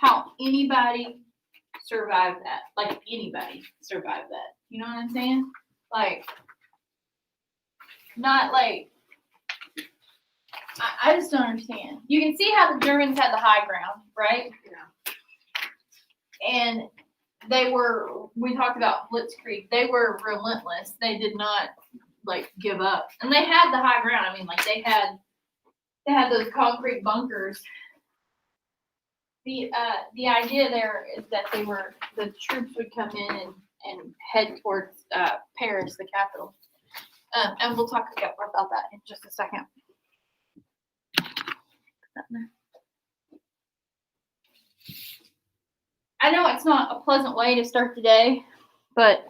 how anybody survived that. Like, anybody survived that. You know what I'm saying? Like, not like, I just don't understand. You can see how the Germans had the high ground, right? Yeah. And we talked about Blitzkrieg. They were relentless. They did not, like, give up. And they had the high ground. I mean, like, they had those concrete bunkers. The idea there is that the troops would come in and head towards Paris, the capital. And we'll talk about that in just a second. I know it's not a pleasant way to start the day, but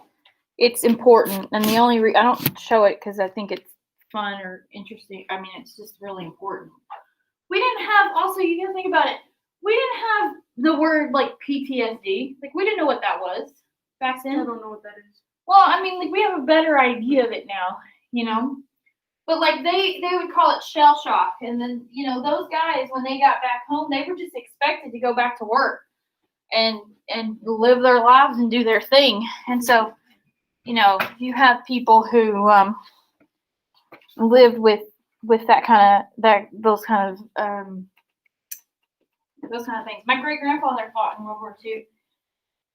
it's important. And the only I don't show it because I think it's fun or interesting. I mean, it's just really important. We didn't have, also, you gotta think about it, we didn't have the word, like, PTSD. Like, we didn't know what that was back then. I don't know what that is. Well, I mean, like, we have a better idea of it now, you know? But, like, they would call it shell shock. And then, you know, those guys, when they got back home, they were just expected to go back to work and live their lives and do their thing. And so, you know, you have people who live with those kind of things. My great grandfather fought in World War II,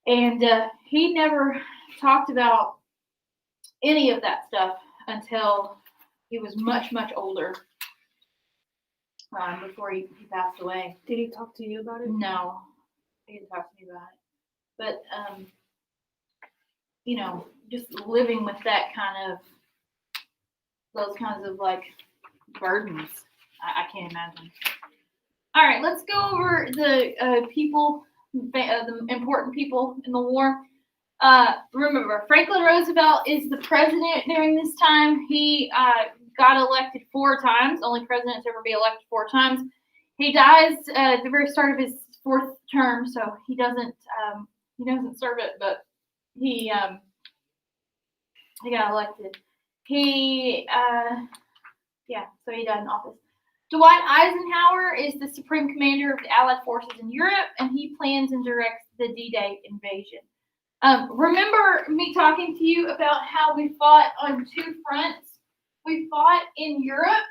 and he never talked about any of that stuff until he was much, much older. Before he passed away. Did he talk to you about it? No, he didn't talk to me about it. But you know, just living with that kind of, those kinds of, like, burdens, I can't imagine. All right, let's go over the people, the important people in the war. Remember, Franklin Roosevelt is the president during this time. He got elected 4 times. Only president to ever be elected 4 times. He dies at the very start of his 4th term, so he doesn't serve it, but he got elected. So he died in office. Dwight Eisenhower is the supreme commander of the Allied forces in Europe, and he plans and directs the D-Day invasion. Remember me talking to you about how we fought on 2 fronts? We fought in Europe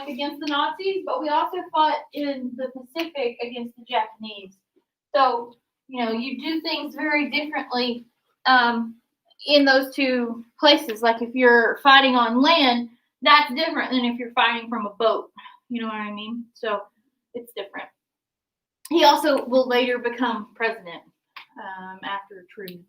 against the Nazis, but we also fought in the Pacific against the Japanese. So, you know, you do things very differently in those 2 places. Like, if you're fighting on land, that's different than if you're fighting from a boat. You know what I mean? So it's different. He also will later become president after Truman.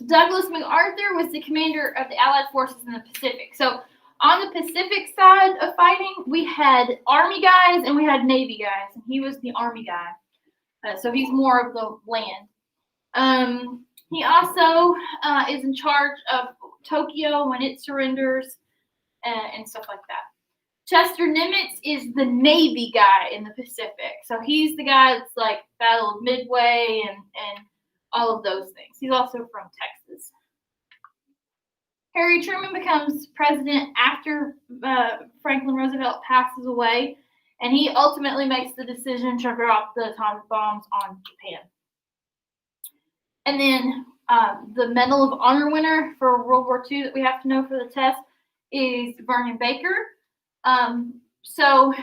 Douglas MacArthur was the commander of the Allied forces in the Pacific. So on the Pacific side of fighting, we had Army guys and we had Navy guys, and he was the Army guy. So he's more of the land. He also is in charge of Tokyo when it surrenders and stuff like that. Chester Nimitz is the Navy guy in the Pacific. So he's the guy that's, like, Battle of Midway and all of those things. He's also from Texas. Harry Truman becomes president after Franklin Roosevelt passes away, and he ultimately makes the decision to drop the atomic bombs on Japan. And then the Medal of Honor winner for World War II that we have to know for the test is Vernon Baker. So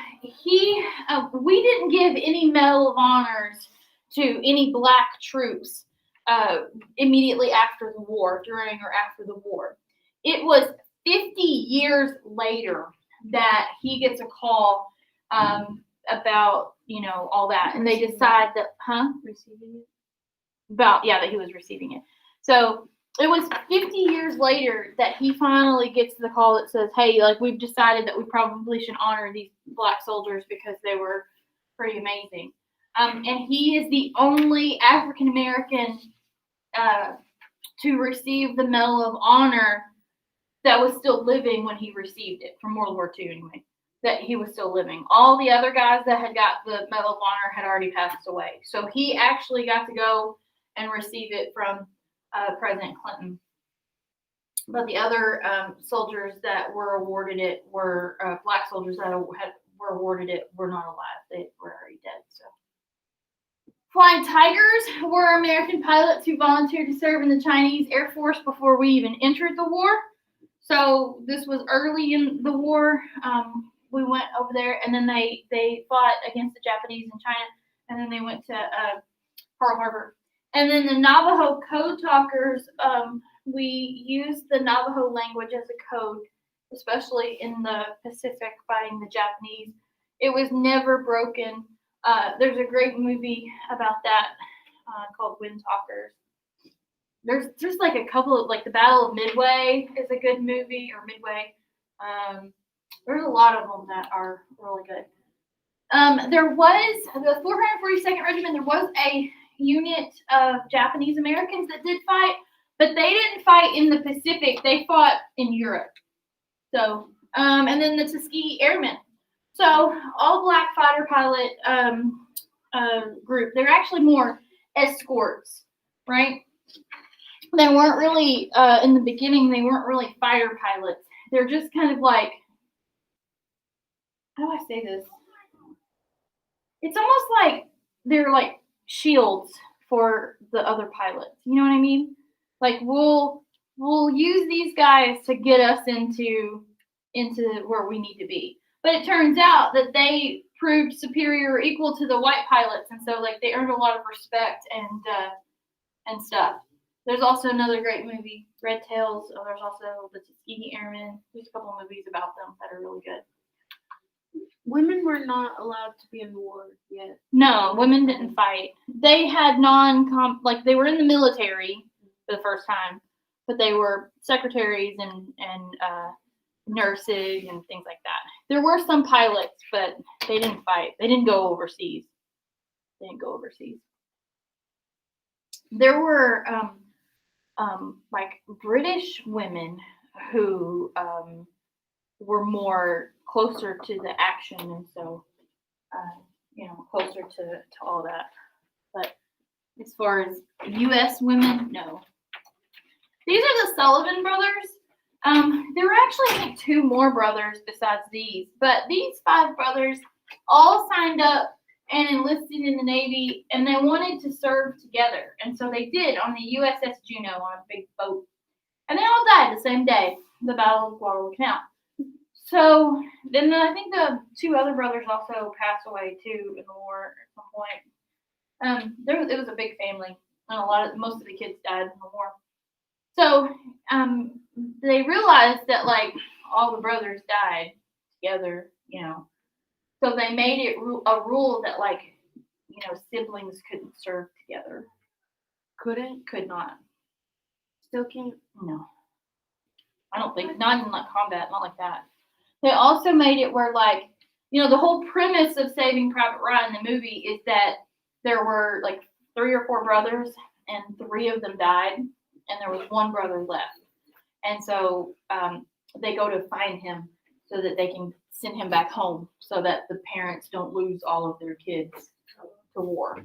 we didn't give any Medal of Honors to any black troops immediately after the war, during or after the war. It was 50 years later that he gets a call about, you know, all that, and they decide that, Receiving it? That he was receiving it. So it was 50 years later that he finally gets the call that says, hey, like, we've decided that we probably should honor these black soldiers because they were pretty amazing. And he is the only African American to receive the Medal of Honor that was still living when he received it, from World War II anyway, that he was still living. All the other guys that had got the Medal of Honor had already passed away. So he actually got to go and receive it from President Clinton. But the other soldiers that were awarded it were black soldiers that were awarded it were not alive. They were already dead. So, Flying Tigers were American pilots who volunteered to serve in the Chinese Air Force before we even entered the war. So this was early in the war. We went over there, and then they fought against the Japanese in China, and then they went to Pearl Harbor. And then the Navajo code talkers, we used the Navajo language as a code, especially in the Pacific fighting the Japanese. It was never broken. There's a great movie about that called Wind Talkers. There's just like a couple of, like the Battle of Midway is a good movie, or Midway. There's a lot of them that are really good. There was the 442nd Regiment. There was a unit of Japanese Americans that did fight, but they didn't fight in the Pacific. They fought in Europe. So, and then the Tuskegee Airmen. So, all black fighter pilot group. They're actually more escorts, right? They weren't really in the beginning. They weren't really fighter pilots. They're just kind of like, how do I say this? It's almost like they're like shields for the other pilots. You know what I mean? Like we'll use these guys to get us into where we need to be. But it turns out that they proved superior or equal to the white pilots, and so like they earned a lot of respect and stuff. There's also another great movie, Red Tails. There's also the Tuskegee Airmen. There's a couple of movies about them that are really good. Women were not allowed to be in war yet. No, women didn't fight. They had like they were in the military for the first time, but they were secretaries and nurses and things like that. There were some pilots, but they didn't fight. They didn't go overseas. There were like British women who were more closer to the action, and so closer to all that. But as far as U.S. women, no. These are the Sullivan brothers. There were actually, I think, 2 more brothers besides these, but these 5 brothers all signed up and enlisted in the Navy, and they wanted to serve together, and so they did on the USS Juno on a big boat, and they all died the same day, the Battle of Guadalcanal. So then I think the 2 other brothers also passed away too in the war at some point. It was a big family, and most of the kids died in the war. So they realized that like all the brothers died together, so they made it a rule that like siblings couldn't serve together. Could not. Still can't. No, I don't think, not in like combat, not like that. They also made it where like the whole premise of Saving Private Ryan in the movie is that there were like 3 or 4 brothers and 3 of them died, and there was 1 brother left. And so they go to find him so that they can send him back home so that the parents don't lose all of their kids to war.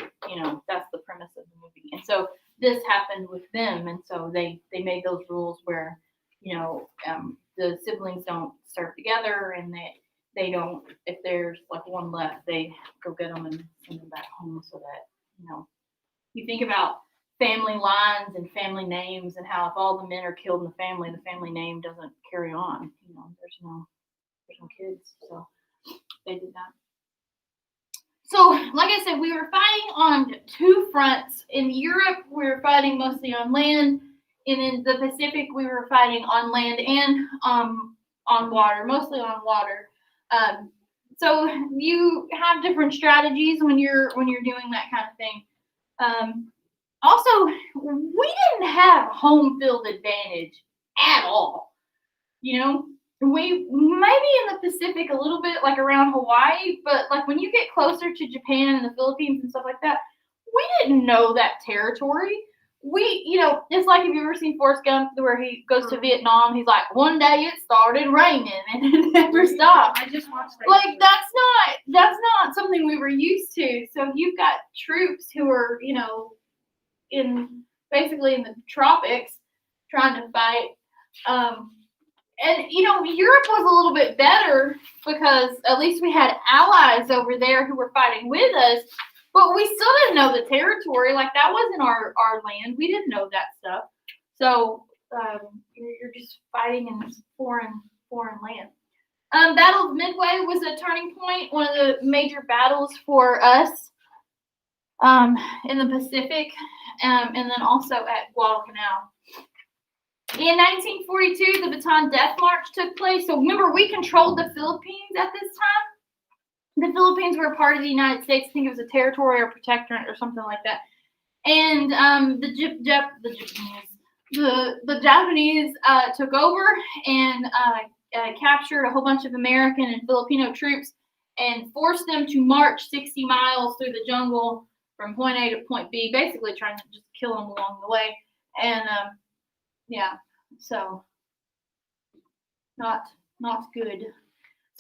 That's the premise of the movie. And so this happened with them, and so they made those rules where, the siblings don't serve together, and they don't, if there's like 1 left, they go get them and send them back home so that, you think about family lines and family names and how if all the men are killed in the family name doesn't carry on. There's no kids, so they did that. So, like I said, we were fighting on 2 fronts. In Europe, we were fighting mostly on land, and in the Pacific, we were fighting on land and on water, mostly on water. So you have different strategies when you're doing that kind of thing. Also, we didn't have home field advantage at all. We maybe in the Pacific a little bit, like around Hawaii, but like when you get closer to Japan and the Philippines and stuff like that, we didn't know that territory. It's like, have you ever seen Forrest Gump where he goes to Vietnam? He's like, one day it started raining and it never stopped. I just watched that. Like that's not something we were used to. So you've got troops who are, basically in the tropics trying to fight. And, Europe was a little bit better because at least we had allies over there who were fighting with us, but we still didn't know the territory. Like, that wasn't our land. We didn't know that stuff. So, you're just fighting in this foreign land. Battle of Midway was a turning point, one of the major battles for us in the Pacific, and then also at Guadalcanal. In 1942, the Bataan Death March took place. So remember, we controlled the Philippines at this time. The Philippines were a part of the United States. I think it was a territory or protectorate or something like that. And the Japanese took over and captured a whole bunch of American and Filipino troops and forced them to march 60 miles through the jungle from point A to point B, basically trying to just kill them along the way. And so not good.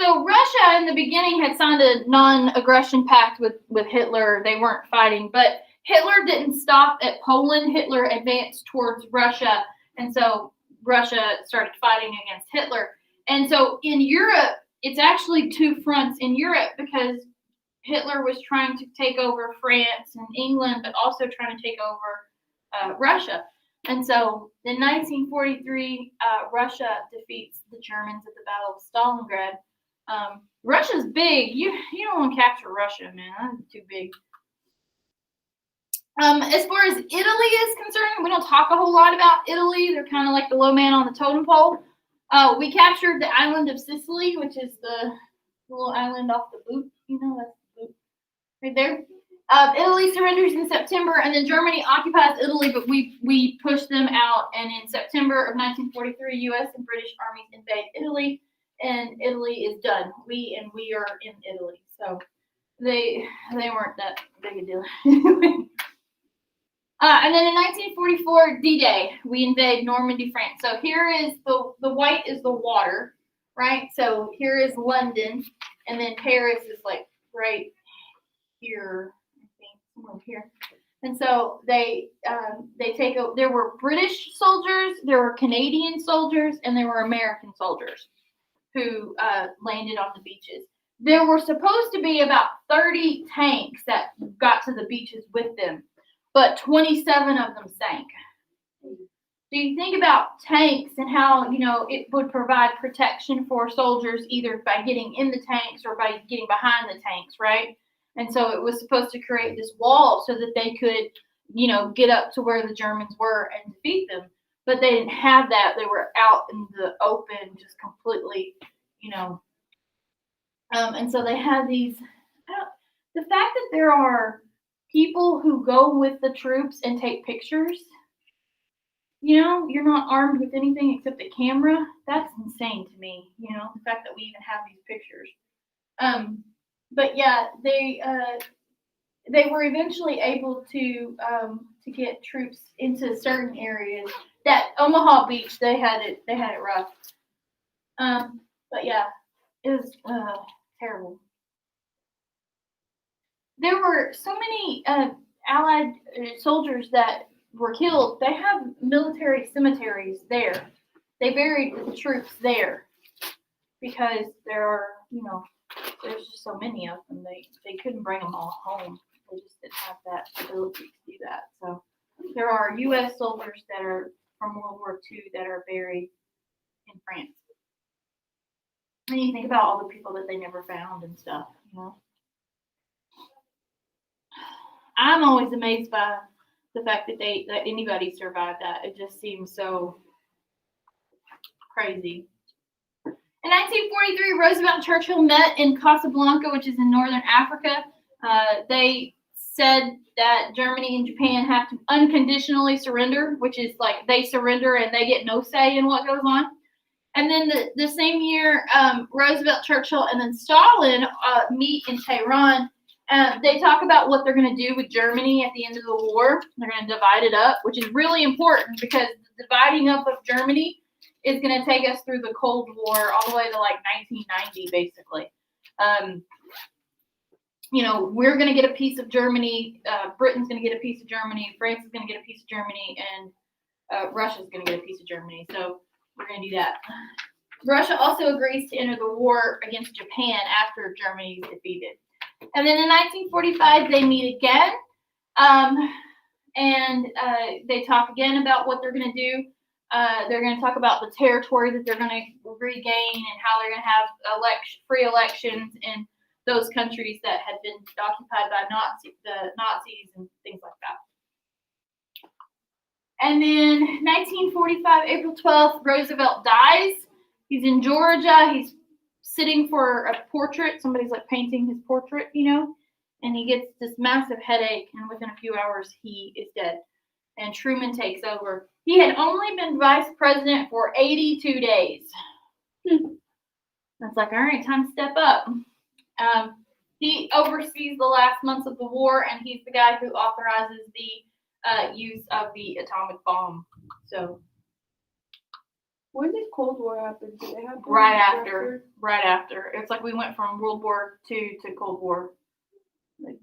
So Russia in the beginning had signed a non-aggression pact with Hitler. They weren't fighting, but Hitler didn't stop at Poland. Hitler advanced towards Russia, and so Russia started fighting against Hitler. And so in Europe, it's actually two fronts in Europe because Hitler was trying to take over France and England, but also trying to take over Russia. And so in 1943, Russia defeats the Germans at the Battle of Stalingrad. Russia's big. You don't want to capture Russia, man. That's too big. As far as Italy is concerned, we don't talk a whole lot about Italy. They're kind of like the low man on the totem pole. We captured the island of Sicily, which is the little island off the boot. That's the boot right there. Italy surrenders in September, and then Germany occupies Italy, but we push them out. And in September of 1943, U.S. and British armies invade Italy, and Italy is done. We are in Italy, so they weren't that big a deal. And then in 1944, D-Day, we invade Normandy, France. So here is the white is the water, right? So here is London, and then Paris is like right here. Over here. And so they take over. There were British soldiers, there were Canadian soldiers, and there were American soldiers who landed on the beaches. There were supposed to be about 30 tanks that got to the beaches with them, but 27 of them sank. So you think about tanks and how, it would provide protection for soldiers either by getting in the tanks or by getting behind the tanks, right? And so it was supposed to create this wall so that they could, get up to where the Germans were and defeat them. But they didn't have that. They were out in the open, just completely, and so they had these. The fact that there are people who go with the troops and take pictures, you're not armed with anything except a camera. That's insane to me. The fact that we even have these pictures. But yeah, they were eventually able to get troops into certain areas. That Omaha Beach, they had it rough. But yeah, it was terrible. There were so many Allied soldiers that were killed. They have military cemeteries there. They buried the troops there because there are, there's just so many of them. They couldn't bring them all home. They just didn't have that ability to do that. So there are U.S. soldiers that are from World War II that are buried in France. And you think about all the people that they never found and stuff, I'm always amazed by the fact that anybody survived that. It just seems so crazy. In 1943, Roosevelt and Churchill met in Casablanca, which is in northern Africa. They said that Germany and Japan have to unconditionally surrender, which is like they surrender and they get no say in what goes on. And then the same year, Roosevelt, Churchill, and then Stalin meet in Tehran. They talk about what they're going to do with Germany at the end of the war. They're going to divide it up, which is really important because the dividing up of Germany is going to take us through the Cold War all the way to like 1990, basically. We're going to get a piece of Germany. Britain's going to get a piece of Germany. France is going to get a piece of Germany, and Russia's going to get a piece of Germany. So we're going to do that. Russia also agrees to enter the war against Japan after Germany is defeated. And then in 1945, they meet again, and they talk again about what they're going to do. They're going to talk about the territory that they're going to regain and how they're going to have free elections in those countries that had been occupied by the Nazis and things like that. And then 1945, April 12th, Roosevelt dies. He's in Georgia. He's sitting for a portrait. Somebody's like painting his portrait, and he gets this massive headache, and within a few hours, he is dead. And Truman takes over. He had only been vice president for 82 days. That's like, all right, time to step up. He oversees the last months of the war, and he's the guy who authorizes the use of the atomic bomb. So, when did Cold War happen? Did it happen right after. It's like we went from World War II to Cold War.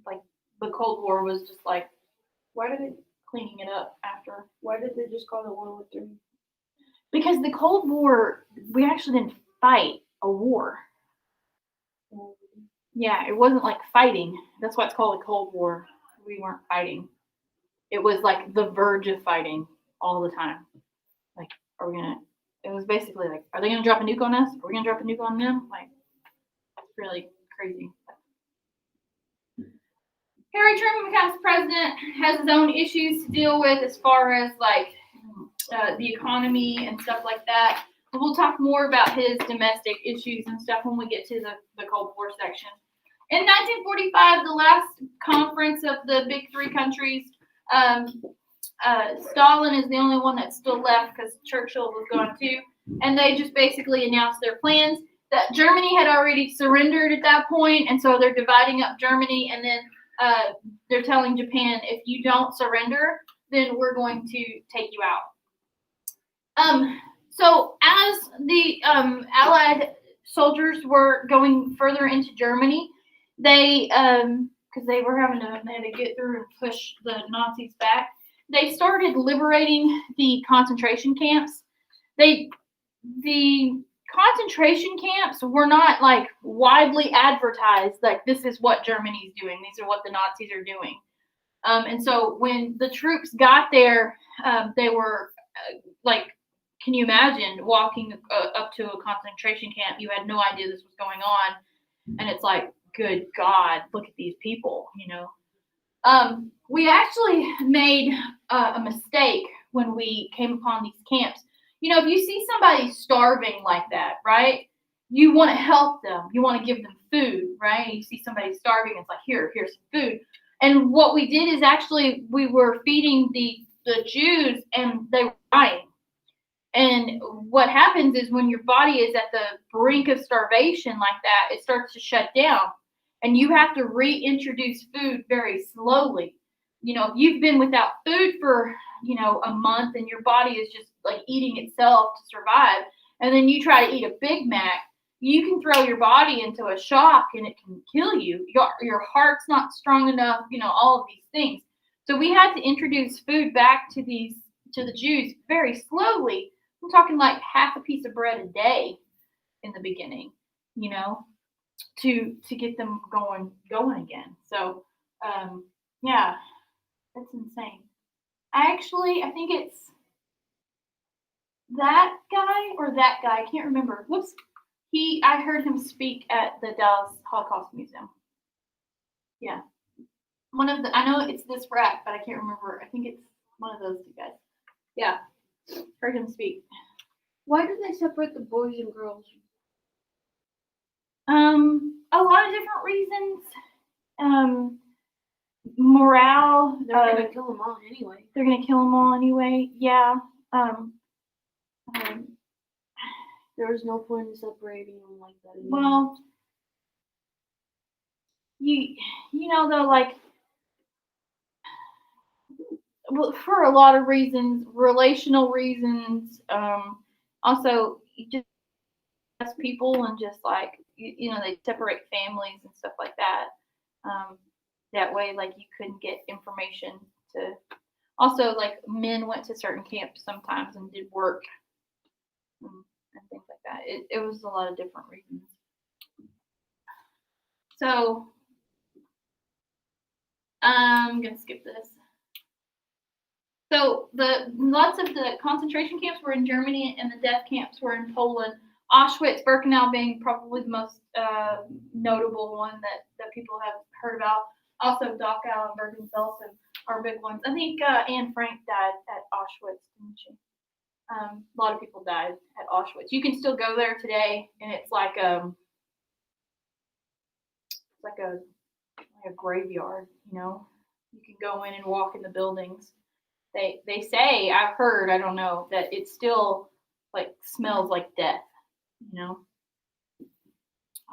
Like the Cold War was just like, why did they cleaning it up after? Why did they just call it World War III? Because the Cold War, we actually didn't fight a war. Yeah, it wasn't like fighting. That's why it's called the Cold War. We weren't fighting. It was like the verge of fighting all the time. Like, it was basically like, are they going to drop a nuke on us? Are we going to drop a nuke on them? Like, it's really crazy. Harry Truman becomes president, has his own issues to deal with as far as like the economy and stuff like that. But we'll talk more about his domestic issues and stuff when we get to the Cold War section. In 1945, the last conference of the big three countries, Stalin is the only one that's still left because Churchill was gone too. And they just basically announced their plans. That Germany had already surrendered at that point, and so they're dividing up Germany, and then they're telling Japan, if you don't surrender, then we're going to take you out. So as the Allied soldiers were going further into Germany, they, because they had to get through and push the Nazis back, they started liberating the concentration camps. The concentration camps were not like widely advertised, like this is what Germany's doing, these are what the Nazis are doing. And so when the troops got there, they were like, can you imagine walking up to a concentration camp? You had no idea this was going on. And it's like, good God, look at these people, We actually made a mistake when we came upon these camps. If you see somebody starving like that, right? You want to help them. You want to give them food, right? You see somebody starving, it's like, here's some food. And what we did is actually we were feeding the Jews, and they were dying. And what happens is when your body is at the brink of starvation like that, it starts to shut down. And you have to reintroduce food very slowly. If you've been without food for, a month and your body is just like eating itself to survive, and then you try to eat a Big Mac, you can throw your body into a shock and it can kill you. Your heart's not strong enough, all of these things. So we had to introduce food back to the Jews very slowly. I'm talking like half a piece of bread a day in the beginning, to get them going again. So, yeah, that's insane. I think it's that guy or that guy. I can't remember. Whoops. I heard him speak at the Dallas Holocaust Museum. Yeah. I know it's this rat, but I can't remember. I think it's one of those two guys. Yeah. Heard him speak. Why do they separate the boys and girls? A lot of different reasons. Morale. They're gonna kill them all anyway. They're gonna kill them all anyway. Yeah. There was no point in separating them like that anyway. Well, though, like, well, for a lot of reasons, relational reasons, also just as people and just like, they separate families and stuff like that. That way, like, you couldn't get information to, also, like, men went to certain camps sometimes and did work. and things like that. It was a lot of different reasons. So I'm gonna skip this. So lots of the concentration camps were in Germany, and the death camps were in Poland. Auschwitz, Birkenau being probably the most notable one that people have heard about. Also, Dachau and Bergen-Belsen are big ones. I think Anne Frank died at Auschwitz, didn't she? A lot of people died at Auschwitz. You can still go there today, and it's like a graveyard. You know, you can go in and walk in the buildings. They say, I've heard, I don't know, that it still like smells like death. You know,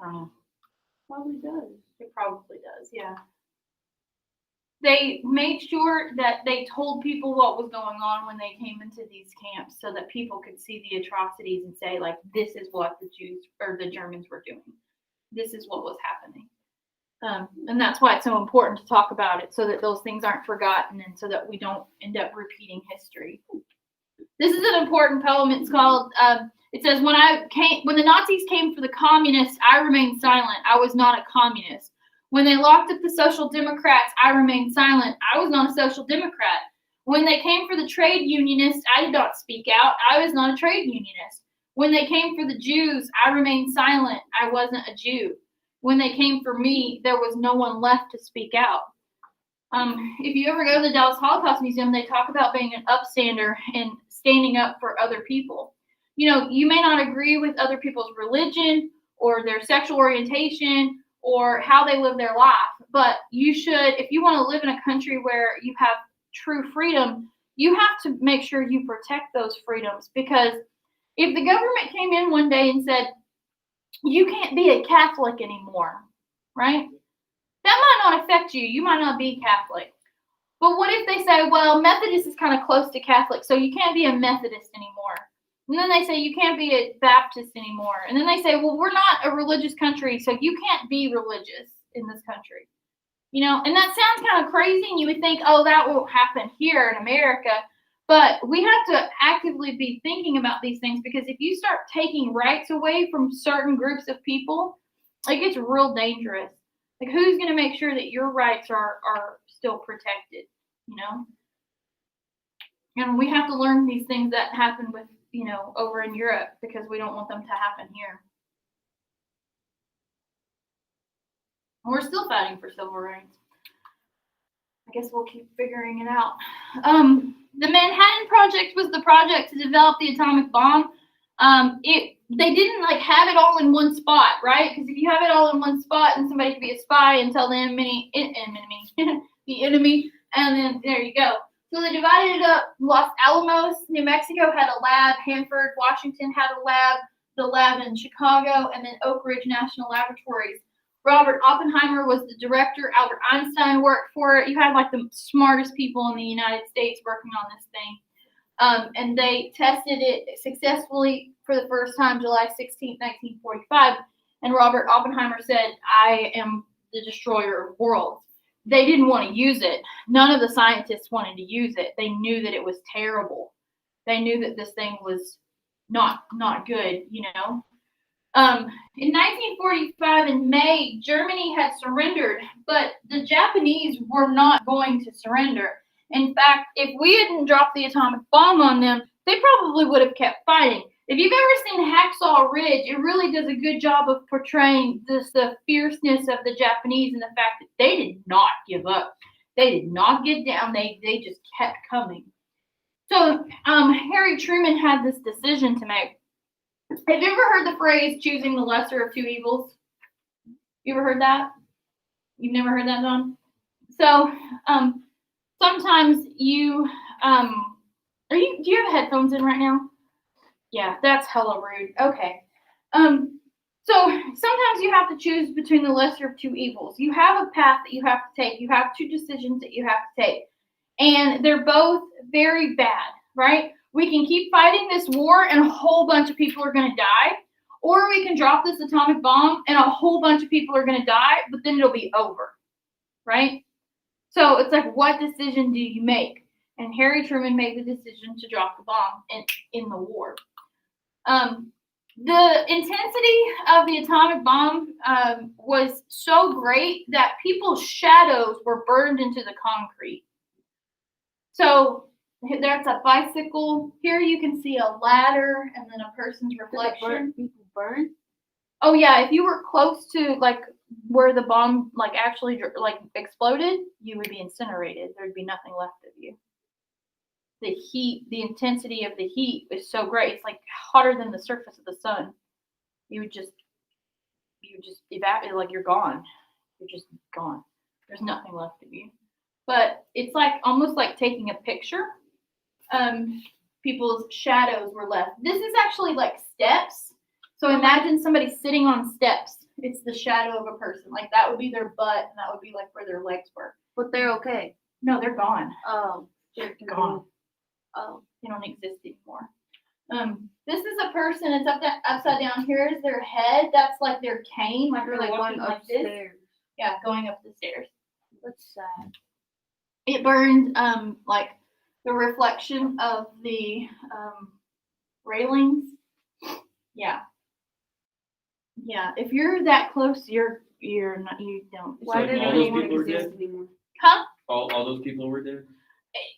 I don't know. Probably does. It probably does. Yeah. They made sure that they told people what was going on when they came into these camps so that people could see the atrocities and say, like, this is what the Jews or the Germans were doing. This is what was happening. And that's why it's so important to talk about it so that those things aren't forgotten and so that we don't end up repeating history. This is an important poem. It's called, it says, when the Nazis came for the communists, I remained silent. I was not a communist. When they locked up the Social Democrats, I remained silent. I was not a Social Democrat. When they came for the trade unionists, I did not speak out. I was not a trade unionist. When they came for the Jews, I remained silent. I wasn't a Jew. When they came for me, there was no one left to speak out. If you ever go to the Dallas Holocaust Museum, they talk about being an upstander and standing up for other people. You know, you may not agree with other people's religion or their sexual orientation or how they live their life, but you should, if you want to live in a country where you have true freedom, you have to make sure you protect those freedoms, because if the government came in one day and said, you can't be a Catholic anymore, right? That might not affect you. You might not be Catholic. But what if they say, well, Methodist is kind of close to Catholic, so you can't be a Methodist anymore. And then they say you can't be a Baptist anymore. And then they say, well, we're not a religious country, so you can't be religious in this country. You know, and that sounds kind of crazy, and you would think, oh, that won't happen here in America. But we have to actively be thinking about these things, because if you start taking rights away from certain groups of people, it gets real dangerous. Like, who's going to make sure that your rights are still protected, you know? And we have to learn these things that happen with, you know, over in Europe, because we don't want them to happen here. And we're still fighting for civil rights. I guess we'll keep figuring it out. The Manhattan Project was the project to develop the atomic bomb. They didn't like have it all in one spot, right? Because if you have it all in one spot, then somebody could be a spy and tell the enemy, the enemy, and then there you go. So they divided it up. Los Alamos, New Mexico had a lab. Hanford, Washington had a lab. The lab in Chicago, and then Oak Ridge National Laboratories. Robert Oppenheimer was the director. Albert Einstein worked for it. You had like the smartest people in the United States working on this thing. And they tested it successfully for the first time July 16, 1945. And Robert Oppenheimer said, I am the destroyer of worlds. They didn't want to use it. None of the scientists wanted to use it. They knew that it was terrible. They knew that this thing was not good, you know. In 1945, in May, Germany had surrendered, but the Japanese were not going to surrender. In fact, if we hadn't dropped the atomic bomb on them, they probably would have kept fighting. If you've ever seen Hacksaw Ridge, it really does a good job of portraying the fierceness of the Japanese and the fact that they did not give up. They did not get down. They just kept coming. So Harry Truman had this decision to make. Have you ever heard the phrase choosing the lesser of two evils? You ever heard that? You've never heard that, John? So sometimes do you have headphones in right now? Yeah, that's hella rude. Okay. So sometimes you have to choose between the lesser of two evils. You have a path that you have to take. You have two decisions that you have to take. And they're both very bad, right? We can keep fighting this war and a whole bunch of people are going to die. Or we can drop this atomic bomb and a whole bunch of people are going to die, but then it'll be over, right? So it's like, what decision do you make? And Harry Truman made the decision to drop the bomb in the war. The intensity of the atomic bomb was so great that people's shadows were burned into the concrete. So there's a bicycle. Here you can see a ladder and then a person's reflection. People burn. Oh yeah, if you were close to like where the bomb like actually like exploded, you would be incinerated. There'd be nothing left of you. The heat, the intensity of the heat is so great. It's like hotter than the surface of the sun. You would just evaporate, like you're gone. You're just gone. There's nothing left of you. But it's like almost like taking a picture. People's shadows were left. This is actually like steps. So imagine somebody sitting on steps. It's the shadow of a person. Like that would be their butt, and that would be like where their legs were. But they're okay. No, they're gone. Oh. They're gone. Oh. They don't exist anymore. This is a person. It's upside down. Here is their head. That's like their cane. Like they're Like walking going like this. upstairs. Yeah, going up the stairs. That's sad. It burned like the reflection of the railings. Yeah. Yeah. If you're that close, you're not. You don't. Why So did all those anyone people were exist dead? anymore? Huh? All those people were dead?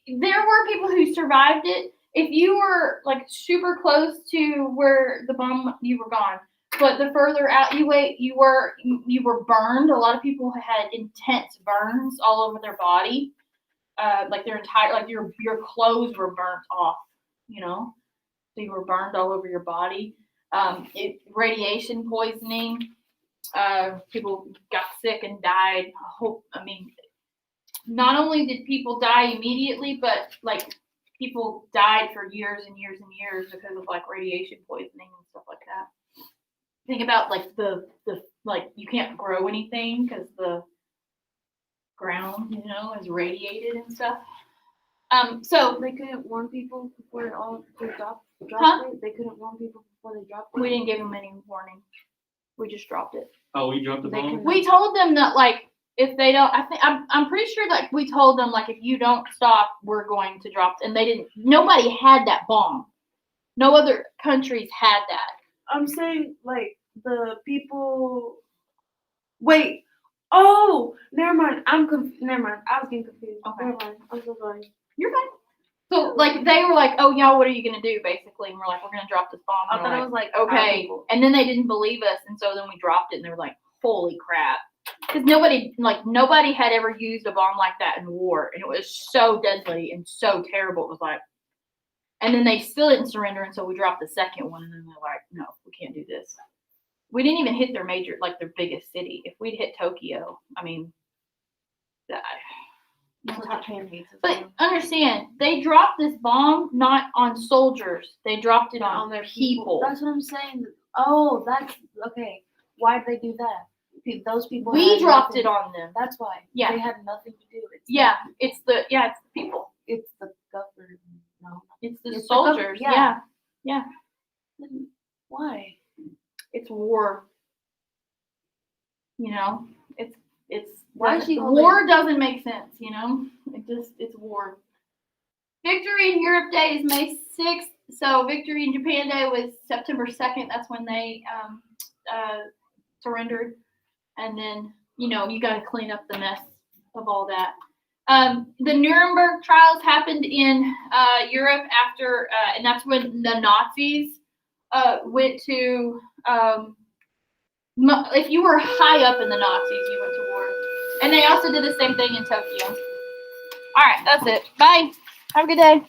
There were people who survived it. If you were like super close to where the bomb, you were gone. But the further out you went, you were burned. A lot of people had intense burns all over their body, like their entire, like your clothes were burnt off. You know, so you were burned all over your body. Radiation poisoning. People got sick and died. Not only did people die immediately, but like people died for years and years and years because of like radiation poisoning and stuff like that. Think about like the like you can't grow anything because the ground, is radiated and stuff. So They couldn't warn people before it all dropped Huh? it? They couldn't warn people before they dropped we it? didn't give them any warning. We just dropped it. Oh, we dropped the They bomb? can- We told them that like if they don't, I'm pretty sure that we told them like if you don't stop, we're going to drop. And they didn't. Nobody had that bomb. No other countries had that. I'm saying like the people. Wait. Oh, never mind. Never mind. I was getting confused. Okay. Never mind. I'm so sorry. You're fine. So like they were like, oh y'all, what are you gonna do basically? And we're like, we're gonna drop this bomb. I And thought they're it was like like, our okay. people. And then they didn't believe us, and so then we dropped it, and they were like, holy crap. Because nobody had ever used a bomb like that in war, and it was so deadly and so terrible. It was like, and then they still didn't surrender, and so we dropped the second one, and then they're like, no, we can't do this. We didn't even hit their biggest city. If we'd hit Tokyo, That's what Japan hates as but well. understand, they dropped this bomb not on soldiers. They dropped it on their people. That's what I'm saying. Oh, that's okay. Why'd they do that? Those people. We had dropped nothing- it on them. That's why. Yeah. They had nothing to do. It's Yeah, it's the people. It's the government. No. It's the It's the soldiers. yeah. Yeah. Then why? It's war. It's Why is she holding- war doesn't make sense, it's war. Victory in Europe Day is May 6th. So Victory in Japan Day was September 2nd. That's when they surrendered. And then, you got to clean up the mess of all that. The Nuremberg trials happened in Europe after, and that's when the Nazis went to, if you were high up in the Nazis, you went to war. And they also did the same thing in Tokyo. All right, that's it. Bye. Have a good day.